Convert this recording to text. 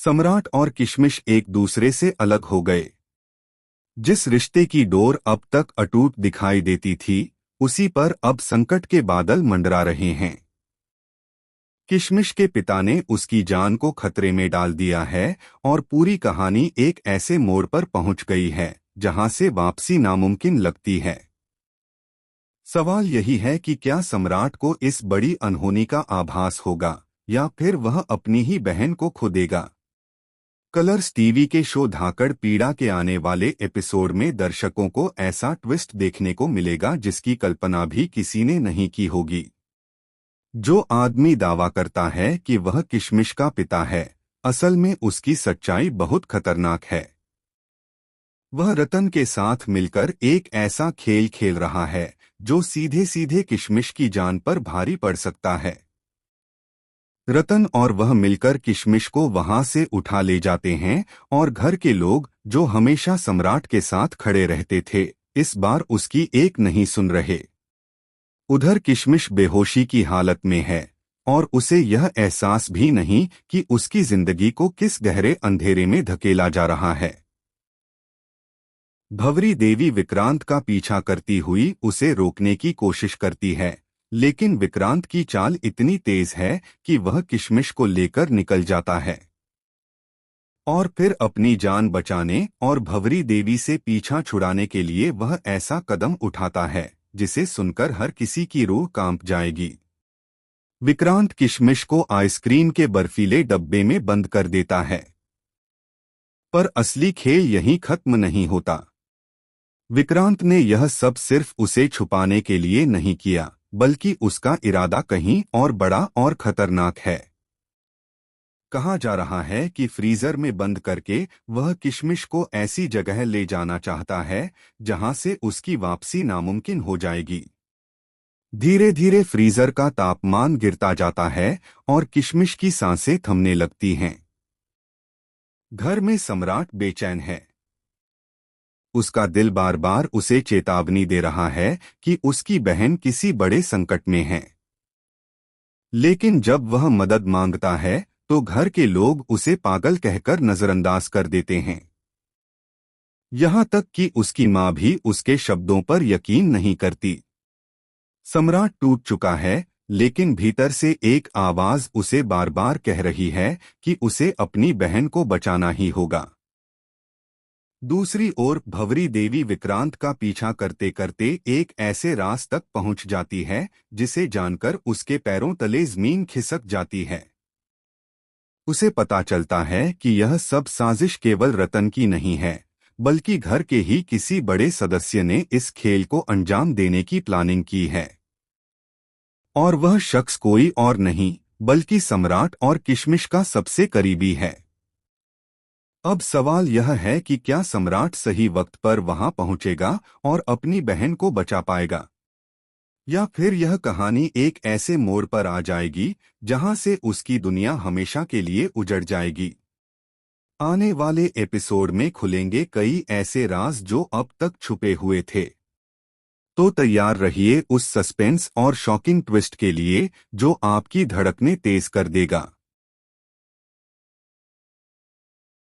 सम्राट और किशमिश एक दूसरे से अलग हो गए। जिस रिश्ते की डोर अब तक अटूट दिखाई देती थी, उसी पर अब संकट के बादल मंडरा रहे हैं। किशमिश के पिता ने उसकी जान को खतरे में डाल दिया है और पूरी कहानी एक ऐसे मोड़ पर पहुंच गई है जहां से वापसी नामुमकिन लगती है। सवाल यही है कि क्या सम्राट को इस बड़ी अनहोनी का आभास होगा या फिर वह अपनी ही बहन को खो देगा। कलर्स टीवी के शो धाकड़ पीड़ा के आने वाले एपिसोड में दर्शकों को ऐसा ट्विस्ट देखने को मिलेगा जिसकी कल्पना भी किसी ने नहीं की होगी। जो आदमी दावा करता है कि वह किशमिश का पिता है, असल में उसकी सच्चाई बहुत खतरनाक है। वह रतन के साथ मिलकर एक ऐसा खेल खेल रहा है जो सीधे सीधे किशमिश की जान पर भारी पड़ सकता है। रतन और वह मिलकर किशमिश को वहां से उठा ले जाते हैं और घर के लोग, जो हमेशा सम्राट के साथ खड़े रहते थे, इस बार उसकी एक नहीं सुन रहे। उधर किशमिश बेहोशी की हालत में है और उसे यह एहसास भी नहीं कि उसकी जिंदगी को किस गहरे अंधेरे में धकेला जा रहा है। भंवरी देवी विक्रांत का पीछा करती हुई उसे रोकने की कोशिश करती है, लेकिन विक्रांत की चाल इतनी तेज है कि वह किशमिश को लेकर निकल जाता है और फिर अपनी जान बचाने और भंवरी देवी से पीछा छुड़ाने के लिए वह ऐसा कदम उठाता है जिसे सुनकर हर किसी की रूह कांप जाएगी। विक्रांत किशमिश को आइसक्रीम के बर्फीले डब्बे में बंद कर देता है, पर असली खेल यहीं खत्म नहीं होता। विक्रांत ने यह सब सिर्फ उसे छुपाने के लिए नहीं किया, बल्कि उसका इरादा कहीं और बड़ा और खतरनाक है। कहा जा रहा है कि फ्रीजर में बंद करके वह किशमिश को ऐसी जगह ले जाना चाहता है जहां से उसकी वापसी नामुमकिन हो जाएगी। धीरे धीरे फ्रीजर का तापमान गिरता जाता है और किशमिश की सांसें थमने लगती हैं। घर में सम्राट बेचैन है। उसका दिल बार बार उसे चेतावनी दे रहा है कि उसकी बहन किसी बड़े संकट में है। लेकिन जब वह मदद मांगता है तो घर के लोग उसे पागल कहकर नजरअंदाज कर देते हैं। यहां तक कि उसकी मां भी उसके शब्दों पर यकीन नहीं करती। सम्राट टूट चुका है, लेकिन भीतर से एक आवाज उसे बार बार कह रही है कि उसे अपनी बहन को बचाना ही होगा। दूसरी ओर भंवरी देवी विक्रांत का पीछा करते करते एक ऐसे राज तक पहुंच जाती है जिसे जानकर उसके पैरों तले जमीन खिसक जाती है। उसे पता चलता है कि यह सब साजिश केवल रतन की नहीं है, बल्कि घर के ही किसी बड़े सदस्य ने इस खेल को अंजाम देने की प्लानिंग की है। और वह शख्स कोई और नहीं बल्कि सम्राट और किशमिश का सबसे करीबी है। अब सवाल यह है कि क्या सम्राट सही वक्त पर वहां पहुंचेगा और अपनी बहन को बचा पाएगा, या फिर यह कहानी एक ऐसे मोड़ पर आ जाएगी जहां से उसकी दुनिया हमेशा के लिए उजड़ जाएगी। आने वाले एपिसोड में खुलेंगे कई ऐसे राज जो अब तक छुपे हुए थे। तो तैयार रहिए उस सस्पेंस और शॉकिंग ट्विस्ट के लिए जो आपकी धड़कनें तेज कर देगा।